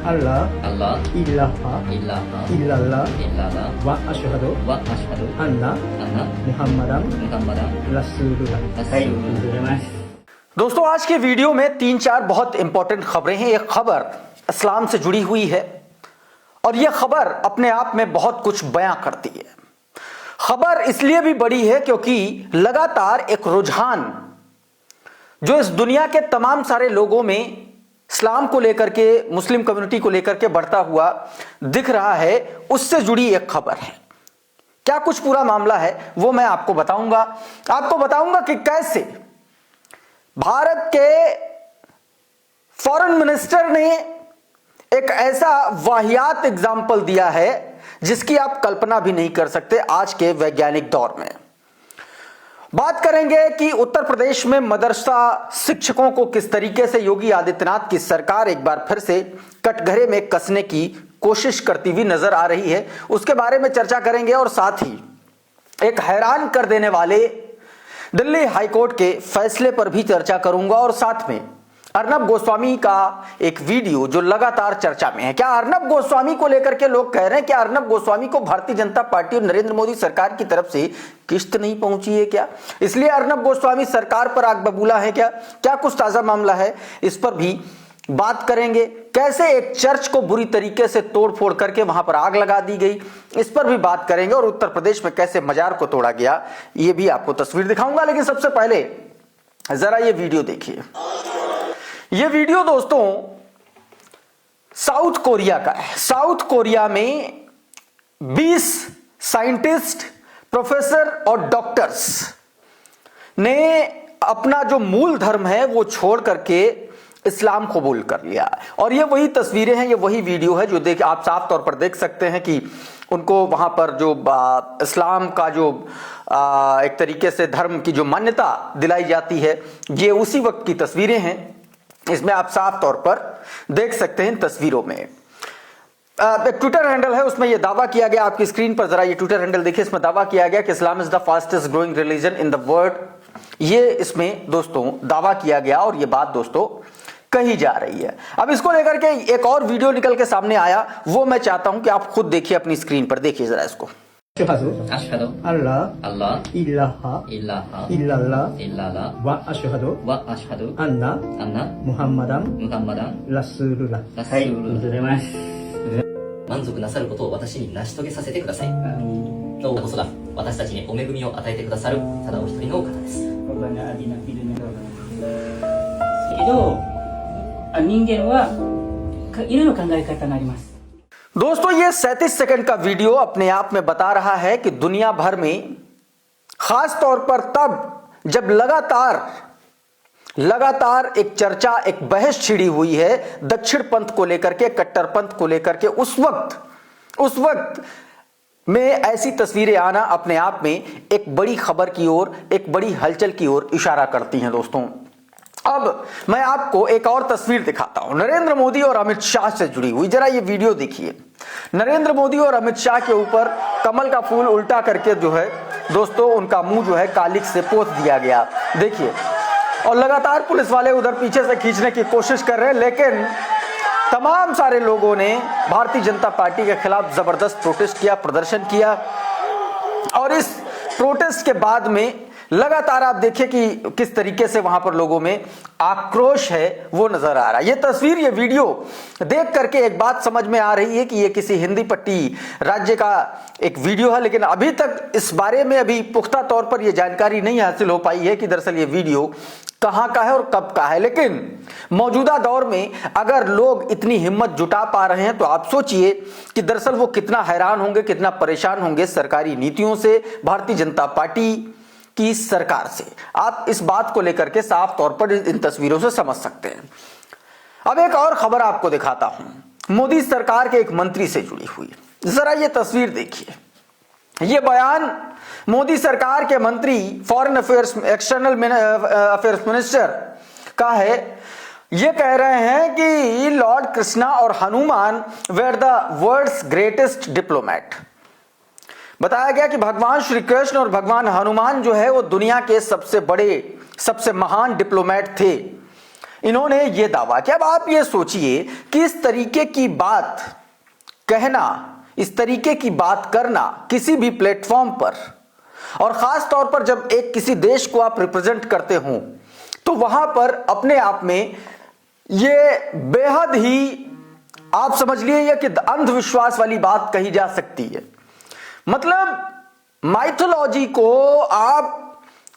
अल्लाह अल्लाह इलाहा इल्लाह इल्लल्लाह इल्लल्लाह व अशहदु व अशहदु अन्ना अन्ना मुहम्मदन मुहम्मदन रसूलुल्लाह। दोस्तों, आज के वीडियो में 3-4 बहुत इंपॉर्टेंट खबरें हैं। एक खबर इस्लाम से जुड़ी हुई है और यह खबर अपने आप में बहुत कुछ बयां करती है। खबर इसलिए भी बड़ी है क्योंकि लगातार एक रुझान जो इस दुनिया के तमाम सारे लोगों में इस्लाम को लेकर के, मुस्लिम कम्युनिटी को लेकर के बढ़ता हुआ दिख रहा है, उससे जुड़ी एक खबर है। क्या कुछ पूरा मामला है वो मैं आपको बताऊंगा कि कैसे भारत के फॉरेन मिनिस्टर ने एक ऐसा वाहियात एग्जाम्पल दिया है जिसकी आप कल्पना भी नहीं कर सकते आज के वैज्ञानिक दौर में। बात करेंगे कि उत्तर प्रदेश में मदरसा शिक्षकों को किस तरीके से योगी आदित्यनाथ की सरकार एक बार फिर से कटघरे में कसने की कोशिश करती हुई नजर आ रही है, उसके बारे में चर्चा करेंगे। और साथ ही एक हैरान कर देने वाले दिल्ली हाईकोर्ट के फैसले पर भी चर्चा करूंगा और साथ में अर्नब गोस्वामी का एक वीडियो जो लगातार चर्चा में है। क्या अर्नब गोस्वामी को लेकर के लोग कह रहे हैं कि अर्नब गोस्वामी को भारतीय जनता पार्टी और नरेंद्र मोदी सरकार की तरफ से किस्त नहीं पहुंची है क्या, इसलिए अर्नब गोस्वामी सरकार पर आग बबूला है क्या कुछ ताजा मामला है, इस पर भी बात करेंगे। कैसे एक चर्च को बुरी तरीके से तोड़ फोड़ करके वहां पर आग लगा दी गई, इस पर भी बात करेंगे। और उत्तर प्रदेश में कैसे मजार को तोड़ा गया, यह भी आपको तस्वीर दिखाऊंगा। लेकिन सबसे पहले जरा ये वीडियो देखिए। ये वीडियो दोस्तों साउथ कोरिया का है। साउथ कोरिया में 20 साइंटिस्ट, प्रोफेसर और डॉक्टर्स ने अपना जो मूल धर्म है वो छोड़ करके इस्लाम कबूल कर लिया। और ये वही तस्वीरें हैं, ये वही वीडियो है जो देख आप साफ तौर पर देख सकते हैं कि उनको वहां पर जो इस्लाम का जो एक तरीके से धर्म की जो मान्यता दिलाई जाती है, ये उसी वक्त की तस्वीरें हैं। इसमें आप साफ तौर पर देख सकते हैं तस्वीरों में। एक ट्विटर हैंडल है, उसमें यह दावा किया गया, आपकी स्क्रीन पर जरा ये ट्विटर हैंडल देखिए। इसमें दावा किया गया कि Islam is the fastest growing religion in the world. ये इसमें दोस्तों दावा किया गया और ये बात दोस्तों कही जा रही है। अब इसको लेकर के एक और वीडियो निकल के सामने आया, वो मैं चाहता हूं कि आप खुद देखिए अपनी स्क्रीन पर, देखिए जरा इसको। अशहदु अल्लाह अल्लाह इलाहा इल्लाह इल्लल्लाह इल्लल्लाह व अशहदु व अशहदु अन्ना अन्ना मुहम्मदन मुहम्मदन रसूलुल्लाह। 満足なさることを私に成し遂げさせてください。どうかこそが私たちにお恵みを与えてくださるただお一人のお方です。けど人間はいろいろ考え方があります。 दोस्तों, ये 37 सेकंड का वीडियो अपने आप में बता रहा है कि दुनिया भर में, खास तौर पर तब जब लगातार एक चर्चा, एक बहस छिड़ी हुई है दक्षिण पंथ को लेकर के, कट्टरपंथ को लेकर के, उस वक्त में ऐसी तस्वीरें आना अपने आप में एक बड़ी खबर की ओर, एक बड़ी हलचल की ओर इशारा करती हैं। दोस्तों, अब मैं आपको एक और तस्वीर दिखाता हूं नरेंद्र मोदी और अमित शाह से जुड़ी हुई। जरा ये वीडियो देखिए। नरेंद्र मोदी और अमित शाह के ऊपर कमल का फूल उल्टा करके जो है दोस्तों उनका मुंह जो है कालिक से पोत दिया गया, देखिए। और लगातार पुलिस वाले उधर पीछे से खींचने की कोशिश कर रहे हैं, लेकिन तमाम सारे लोगों ने भारतीय जनता पार्टी के खिलाफ जबरदस्त प्रोटेस्ट किया, प्रदर्शन किया। और इस प्रोटेस्ट के बाद में लगातार आप देखिए कि किस तरीके से वहां पर लोगों में आक्रोश है वो नजर आ रहा है। ये तस्वीर, ये वीडियो देख करके एक बात समझ में आ रही है कि ये किसी हिंदी पट्टी राज्य का एक वीडियो है, लेकिन अभी तक इस बारे में अभी पुख्ता तौर पर यह जानकारी नहीं हासिल हो पाई है कि दरअसल ये वीडियो कहां का है और कब का है। लेकिन मौजूदा दौर में अगर लोग इतनी हिम्मत जुटा पा रहे हैं तो आप सोचिए कि दरअसल वो कितना हैरान होंगे, कितना परेशान होंगे सरकारी नीतियों से, भारतीय जनता पार्टी की सरकार से। आप इस बात को लेकर के साफ तौर पर इन तस्वीरों से समझ सकते हैं। अब एक और खबर आपको दिखाता हूं मोदी सरकार के एक मंत्री से जुड़ी हुई। जरा ये तस्वीर देखिए। ये बयान मोदी सरकार के मंत्री foreign affairs, external affairs minister का है। ये कह रहे हैं कि लॉर्ड कृष्णा और Hanuman were the world's greatest diplomat. बताया गया कि भगवान श्री कृष्ण और भगवान हनुमान जो है वो दुनिया के सबसे बड़े, सबसे महान डिप्लोमैट थे। इन्होंने यह दावा किया। अब आप ये सोचिए कि इस तरीके की बात कहना, इस तरीके की बात करना किसी भी प्लेटफॉर्म पर, और खास तौर पर जब एक किसी देश को आप रिप्रेजेंट करते हो, तो वहां पर अपने आप में ये बेहद ही, आप समझ लिए कि अंधविश्वास वाली बात कही जा सकती है। मतलब माइथोलॉजी को आप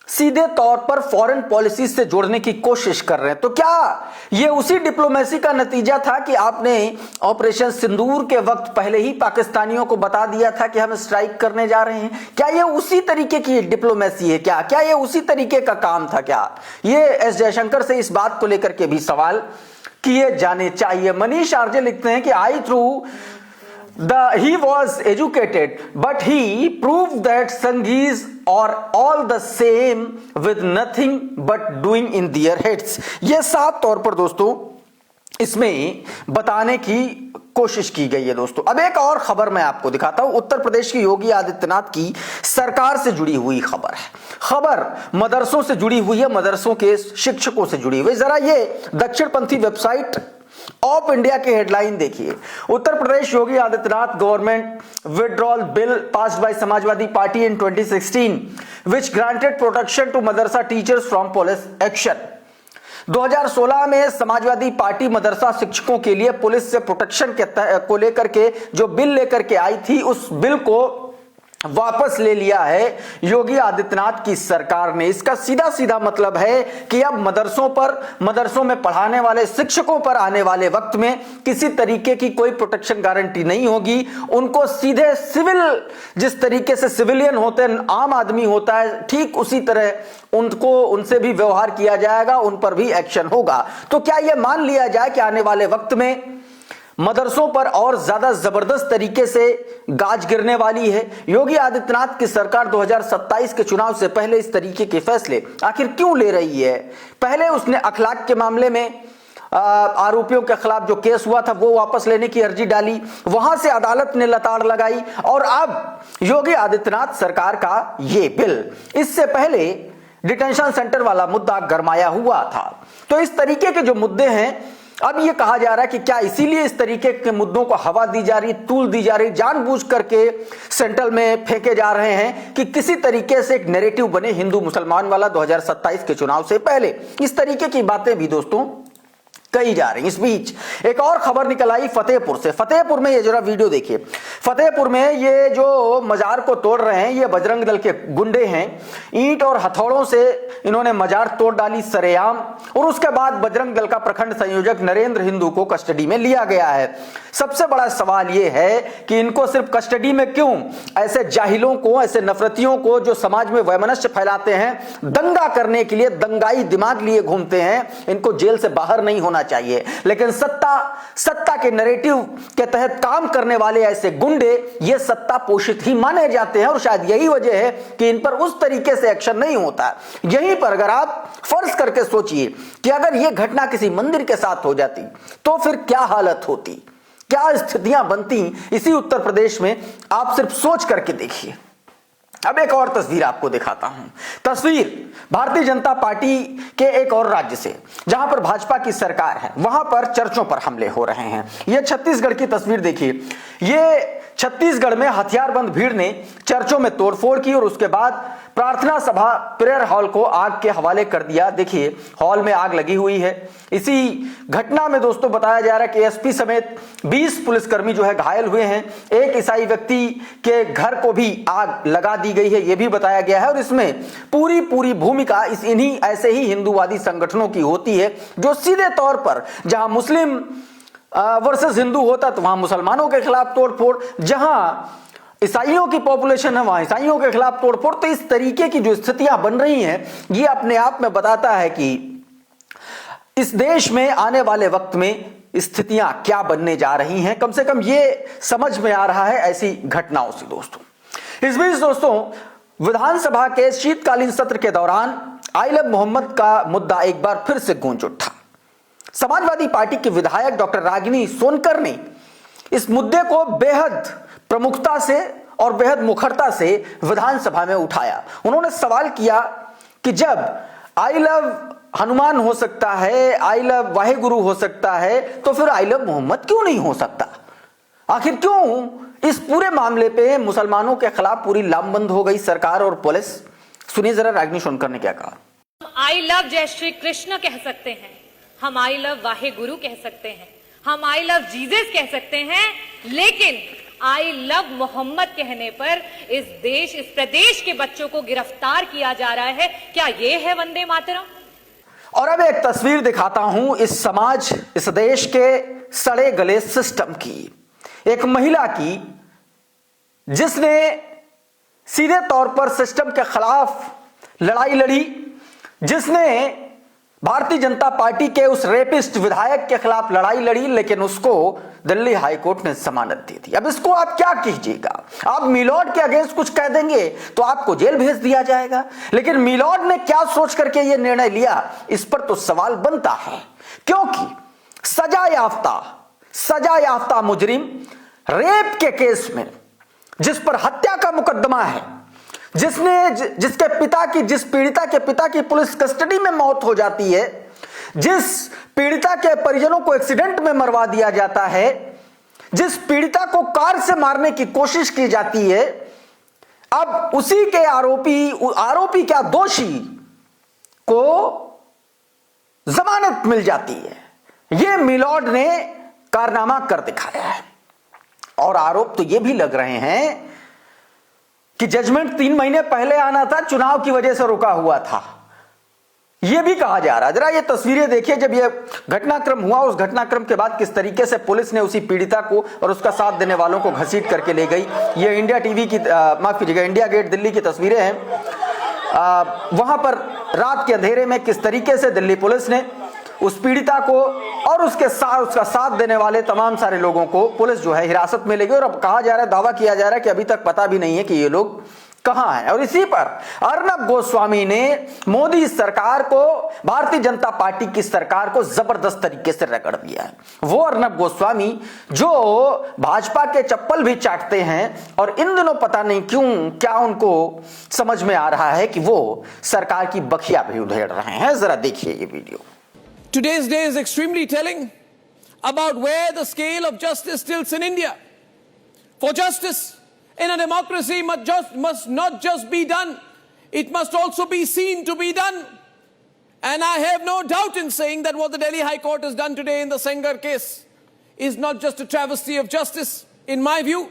सीधे तौर पर फॉरेन पॉलिसी से जोड़ने की कोशिश कर रहे हैं। तो क्या यह उसी डिप्लोमेसी का नतीजा था कि आपने ऑपरेशन सिंदूर के वक्त पहले ही पाकिस्तानियों को बता दिया था कि हम स्ट्राइक करने जा रहे हैं? क्या यह उसी तरीके की डिप्लोमेसी है? क्या यह उसी तरीके का काम था? क्या ये एस जयशंकर से इस बात को लेकर के भी सवाल किए जाने चाहिए। मनीष आरजे लिखते हैं कि आई through he was educated but he proved that Sanghis are all the same with nothing but doing in their heads। यह साफ तौर पर दोस्तों इसमें बताने की कोशिश की गई है। दोस्तों अब एक और खबर मैं आपको दिखाता हूं, उत्तर प्रदेश की योगी आदित्यनाथ की सरकार से जुड़ी हुई खबर है। खबर मदरसों से जुड़ी हुई है, मदरसों के शिक्षकों से जुड़ी हुई। जरा ये दक्षिणपंथी वेबसाइट ऑफ इंडिया की हेडलाइन देखिए। Uttar Pradesh Yogi Adityanath government withdraw bill passed by Samajwadi party in 2016 which granted protection to madrasa teachers from police action. 2016 में समाजवादी पार्टी मदरसा शिक्षकों के लिए पुलिस से प्रोटेक्शन को लेकर के जो बिल लेकर के आई थी, उस बिल को वापस ले लिया है योगी आदित्यनाथ की सरकार ने। इसका सीधा सीधा मतलब है कि अब मदरसों में पढ़ाने वाले शिक्षकों पर आने वाले वक्त में किसी तरीके की कोई प्रोटेक्शन गारंटी नहीं होगी। उनको सीधे सिविल, जिस तरीके से सिविलियन होते हैं, आम आदमी होता है, ठीक उसी तरह उनसे भी व्यवहार किया जाएगा, उन पर भी एक्शन होगा। तो क्या यह मान लिया जाए कि आने वाले वक्त में मदरसों पर और ज्यादा जबरदस्त तरीके से गाज गिरने वाली है? योगी आदित्यनाथ की सरकार 2027 के चुनाव से पहले इस तरीके के फैसले आखिर क्यों ले रही है? पहले उसने अखलाक के मामले में आरोपियों के खिलाफ जो केस हुआ था वो वापस लेने की अर्जी डाली, वहां से अदालत ने लताड़ लगाई, और अब योगी आदित्यनाथ सरकार का ये बिल। इससे पहले डिटेंशन सेंटर वाला मुद्दा गरमाया हुआ था। तो इस तरीके के जो मुद्दे हैं, अब यह कहा जा रहा है कि क्या इसीलिए इस तरीके के मुद्दों को हवा दी जा रही, तूल दी जा रही, जानबूझ करके सेंट्रल में फेंके जा रहे हैं कि किसी तरीके से एक नैरेटिव बने हिंदू मुसलमान वाला 2027 के चुनाव से पहले। इस तरीके की बातें भी दोस्तों कही जा रही। इस बीच एक और खबर निकल आई फतेहपुर से। फतेहपुर में ये जरा वीडियो देखिए। फतेहपुर में ये जो मजार को तोड़ रहे हैं ये बजरंग दल के गुंडे हैं। ईंट और हथौड़ों से इन्होंने मजार तोड़ डाली सरेआम, और उसके बाद बजरंग दल का प्रखंड संयोजक नरेंद्र हिंदू को कस्टडी में लिया गया है। सबसे बड़ा सवाल यह है कि इनको सिर्फ कस्टडी में क्यों? ऐसे जाहिलों को, ऐसे नफरतियों को जो समाज में वैमनस्य फैलाते हैं, दंगा करने के लिए दंगाई दिमाग लिए घूमते हैं, इनको जेल से बाहर नहीं होना चाहिए। लेकिन सत्ता के नैरेटिव के तहत काम करने वाले ऐसे गुंडे ये सत्ता पोषित ही माने जाते हैं, और शायद यही वजह है कि इन पर उस तरीके से एक्शन नहीं होता। यहीं पर अगर आप फर्ज करके सोचिए कि अगर यह घटना किसी मंदिर के साथ हो जाती तो फिर क्या हालत होती, क्या स्थितियां बनती इसी उत्तर प्रदेश में, आप सिर्फ सोच करके देखिए। अब एक और तस्वीर आपको दिखाता हूं। तस्वीर भारतीय जनता पार्टी के एक और राज्य से, जहां पर भाजपा की सरकार है, वहां पर चर्चों पर हमले हो रहे हैं। यह छत्तीसगढ़ की तस्वीर देखिए। यह छत्तीसगढ़ में हथियारबंद भीड़ ने चर्चों में तोड़फोड़ की और उसके बाद प्रार्थना सभा प्रेयर हॉल को आग के हवाले कर दिया। देखिए हॉल में आग लगी हुई है। इसी घटना में दोस्तों बताया जा रहा है कि एसपी समेत 20 पुलिसकर्मी जो है घायल हुए हैं। एक ईसाई व्यक्ति के घर को भी आग लगा दी गई है, यह भी बताया गया है। और इसमें पूरी भूमिका इन्हीं ऐसे ही हिंदूवादी संगठनों की होती है जो सीधे तौर पर जहां मुस्लिम वर्सेस हिंदू होता तो वहां मुसलमानों के खिलाफ तोड़फोड़, जहां ईसाइयों की पॉपुलेशन है वहां ईसाइयों के खिलाफ तोड़फोड़। तो इस तरीके की जो स्थितियां बन रही हैं ये अपने आप में बताता है कि इस देश में आने वाले वक्त में स्थितियां क्या बनने जा रही हैं। कम से कम ये समझ में आ रहा है ऐसी घटनाओं से दोस्तों। इस बीच दोस्तों विधानसभा के शीतकालीन सत्र के दौरान आई लव मोहम्मद का मुद्दा एक बार फिर से गूंज उठा। समाजवादी पार्टी के विधायक डॉक्टर रागिनी सोनकर ने इस मुद्दे को बेहद प्रमुखता से और बेहद मुखरता से विधानसभा में उठाया। उन्होंने सवाल किया कि जब आई लव हनुमान हो सकता है, आई लव वाहेगुरु हो सकता है, तो फिर आई लव मोहम्मद क्यों नहीं हो सकता? आखिर क्यों इस पूरे मामले पे मुसलमानों के खिलाफ पूरी लामबंद हो गई सरकार और पुलिस? सुनिए जरा रागिनी सोनकर ने क्या कहा। आई लव जय श्री कृष्ण कह सकते हैं, हम आई लव वाहेगुरु कह सकते हैं, हम आई लव जीसस कह सकते हैं, लेकिन आई लव मोहम्मद कहने पर इस देश, इस प्रदेश के बच्चों को गिरफ्तार किया जा रहा है। क्या ये है वंदे मातरम? और अब एक तस्वीर दिखाता हूं इस समाज, इस देश के सड़े गले सिस्टम की, एक महिला की जिसने सीधे तौर पर सिस्टम के खिलाफ लड़ाई लड़ी, जिसने भारतीय जनता पार्टी के उस रेपिस्ट विधायक के खिलाफ लड़ाई लड़ी, लेकिन उसको दिल्ली हाईकोर्ट ने जमानत दे दी। अब इसको आप क्या कीजिएगा? आप मिलॉर्ड के अगेंस्ट कुछ कह देंगे तो आपको जेल भेज दिया जाएगा, लेकिन मिलॉर्ड ने क्या सोच करके यह निर्णय लिया, इस पर तो सवाल बनता है। क्योंकि सजा याफ्ता मुजरिम रेप के केस में, जिस पर हत्या का मुकदमा है, जिसके पिता की, जिस पीड़िता के पिता की पुलिस कस्टडी में मौत हो जाती है, जिस पीड़िता के परिजनों को एक्सीडेंट में मरवा दिया जाता है, जिस पीड़िता को कार से मारने की कोशिश की जाती है, अब उसी के आरोपी क्या दोषी को जमानत मिल जाती है। यह मिलॉर्ड ने कारनामा कर दिखाया है। और आरोप तो यह भी लग रहे हैं कि जजमेंट 3 महीने पहले आना था, चुनाव की वजह से रुका हुआ था, यह भी कहा जा रहा है। जरा ये तस्वीरें देखिए, जब यह घटनाक्रम हुआ, उस घटनाक्रम के बाद किस तरीके से पुलिस ने उसी पीड़िता को और उसका साथ देने वालों को घसीट करके ले गई। ये इंडिया टीवी की, माफ कीजिएगा, इंडिया गेट दिल्ली की तस्वीरें हैं। वहां पर रात के अंधेरे में किस तरीके से दिल्ली पुलिस ने उस पीड़िता को और उसका साथ देने वाले तमाम सारे लोगों को पुलिस जो है हिरासत में ले गई। और अब कहा जा रहा है, दावा किया जा रहा है कि अभी तक पता भी नहीं है कि ये लोग कहां हैं। और इसी पर अर्नब गोस्वामी ने मोदी सरकार को, भारतीय जनता पार्टी की सरकार को जबरदस्त तरीके से रगड़ दिया है। वो अर्नब गोस्वामी जो भाजपा के चप्पल भी चाटते हैं, और इन दिनों पता नहीं क्यों, क्या उनको समझ में आ रहा है कि वो सरकार की बखिया भी उधेड़ रहे हैं। जरा देखिए ये video. Today's day is extremely telling about where the scale of justice tilts in India. For justice in a democracy must not just be done, it must also be seen to be done. And I have no doubt in saying that what the Delhi High Court has done today in the Sengar case is not just a travesty of justice, in my view,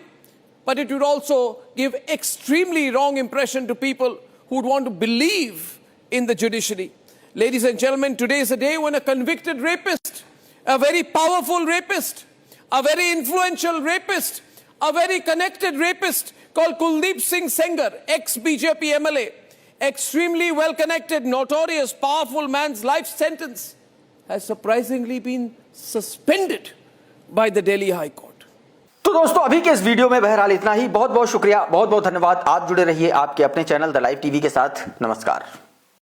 but it would also give extremely wrong impression to people who would want to believe in the judiciary. Ladies and gentlemen, today is a day when a convicted rapist, a very powerful rapist, a very influential rapist, a very connected rapist called Kuldeep Singh Sengar, ex-BJP MLA, extremely well-connected, notorious, powerful man's life sentence has surprisingly been suspended by the Delhi High Court. तो दोस्तों, अभी के इस video में बहरहाल इतना ही। बहुत बहुत शुक्रिया, बहुत बहुत धन्यवाद। आप जुड़े रहिए आपके अपने चैनल द लाइव टीवी के साथ। नमस्कार।